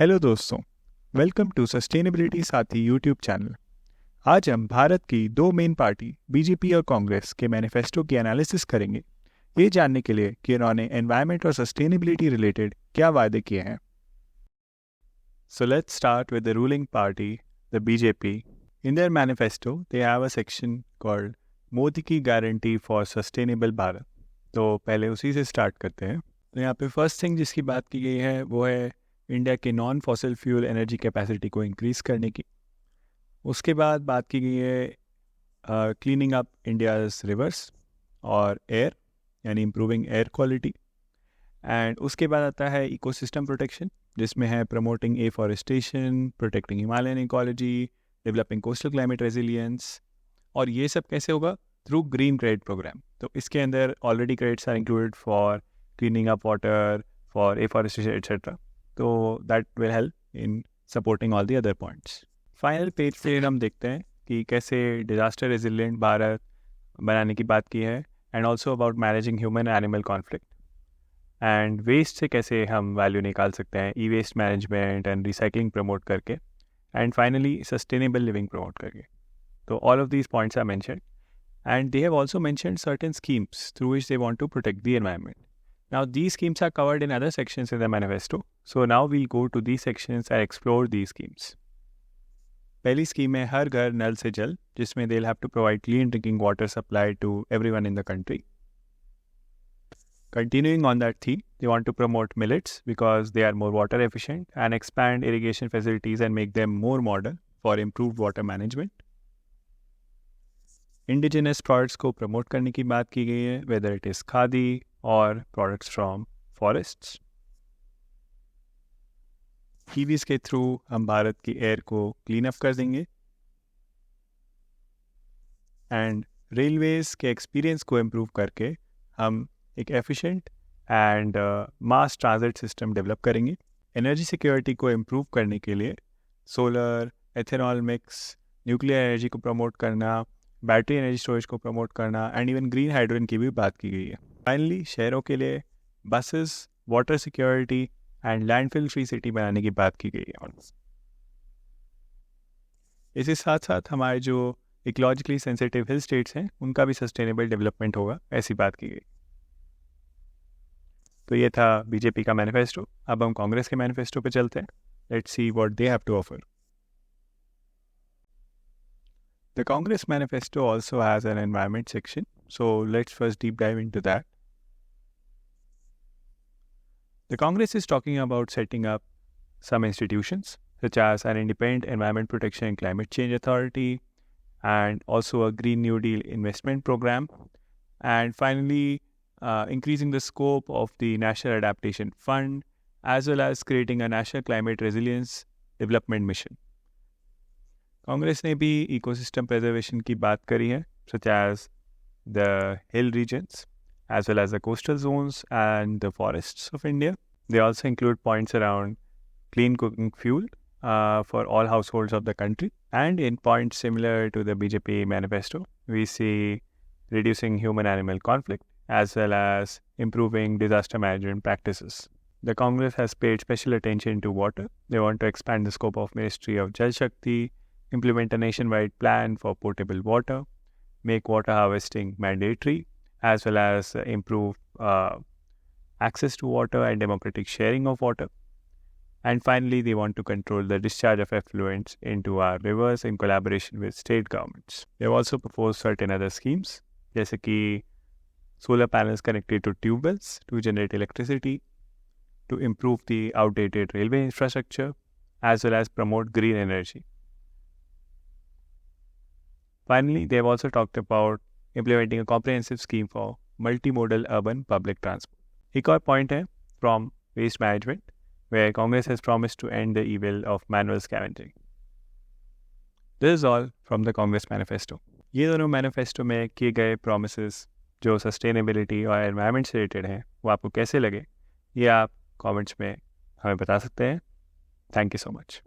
Hello दोस्तों, welcome to sustainability साथी YouTube channel. आज हम भारत की दो मेन पार्टी बीजेपी और कांग्रेस के मैनिफेस्टो की एनालिसिस करेंगे, ये जानने के लिए कि इन्होंने एनवायरनमेंट और सस्टेनेबिलिटी रिलेटेड क्या वादे किए हैं। So let's start with the ruling party, the BJP. In their manifesto they have a section called Modi की गारंटी फॉर सस्टेनेबल भारत। तो पहले उसी से स्टार्ट करते हैं। तो यहाँ पे फर्स्ट थिंग जिसकी बात की गई है वो है इंडिया के non fossil fuel energy capacity को इंक्रीज़ करने की। उसके बाद बात की गई है क्लीनिंग अप इंडियाज़ रिवर्स और एयर, यानी इम्प्रूविंग एयर क्वालिटी। एंड उसके बाद आता है इकोसिस्टम प्रोटेक्शन, जिसमें है promoting afforestation, protecting Himalayan ecology, developing coastal climate resilience. और ये सब कैसे होगा? Through green credit programme. तो इसके अंदर already credits are included for cleaning up water, for afforestation etcetera. तो that will help in supporting all the other points. Final page पे हम देखते हैं कि कैसे डिजास्टर रेजिलिएंट भारत बनाने की बात की है, and also about managing human animal conflict, and waste से कैसे हम वैल्यू निकाल सकते हैं, e waste management and recycling promote करके, and finally sustainable living promote करके। तो all of these points are mentioned, and they have also mentioned certain schemes through which they want to protect the environment. Now these schemes are covered in other sections in the manifesto, so now we'll go to these sections and explore these schemes. पहली scheme है हर घर नल से जल, जिसमें they'll have to provide clean drinking water supply to everyone in the country. Continuing on that theme, they want to promote millets because they are more water efficient, and expand irrigation facilities and make them more modern for improved water management. Indigenous products को promote करने की बात की गई है, whether it is khadi और products from forests. EVs के through हम भारत की एयर को क्लीन अप कर देंगे, एंड रेलवेज़ के एक्सपीरियंस को इम्प्रूव करके हम एक efficient and mass transit system develop करेंगे। एनर्जी सिक्योरिटी को इम्प्रूव करने के लिए solar, ethanol mix, nuclear energy को प्रमोट करना, बैटरी एनर्जी स्टोरेज को प्रमोट करना, एंड इवन ग्रीन हाइड्रोजन की भी बात की गई है। फाइनली शहरों के लिए buses, water security and landfill free city बनाने की बात की गई है। इसके साथ साथ हमारे जो इकोलॉजिकली सेंसिटिव हिल स्टेट्स हैं उनका भी सस्टेनेबल डेवलपमेंट होगा, ऐसी बात की गई। तो ये था बीजेपी का मैनिफेस्टो। अब हम कांग्रेस के मैनिफेस्टो पे चलते हैं। Let's see what they have to offer. The Congress manifesto also has an environment section, so let's first deep dive into that. The Congress is talking about setting up some institutions such as an independent Environment Protection and Climate Change Authority, and also a Green New Deal investment program, and finally increasing the scope of the National Adaptation Fund, as well as creating a National Climate Resilience Development Mission. Congress ने भी ecosystem preservation की बात करी है, such as the hill regions, as well as the coastal zones and the forests of India. They also include points around clean cooking fuel for all households of the country. And in points similar to the BJP manifesto, we see reducing human-animal conflict, as well as improving disaster management practices. The Congress has paid special attention to water. They want to expand the scope of Ministry of Jal Shakti, implement a nationwide plan for potable water, make water harvesting mandatory, as well as improve access to water and democratic sharing of water. And finally, they want to control the discharge of effluents into our rivers in collaboration with state governments. They have also proposed certain other schemes, जैसे कि solar panels connected to tube wells to generate electricity, to improve the outdated railway infrastructure, as well as promote green energy. Finally, they have also talked about implementing a comprehensive scheme for multimodal urban public transport. एक और point है from waste management, where Congress has promised to end the evil of manual scavenging. This is all from the Congress manifesto. ये दोनों manifesto में किए गए promises जो sustainability और environment से related हैं, वो आपको कैसे लगे, ये आप comments में हमें बता सकते हैं। Thank you so much.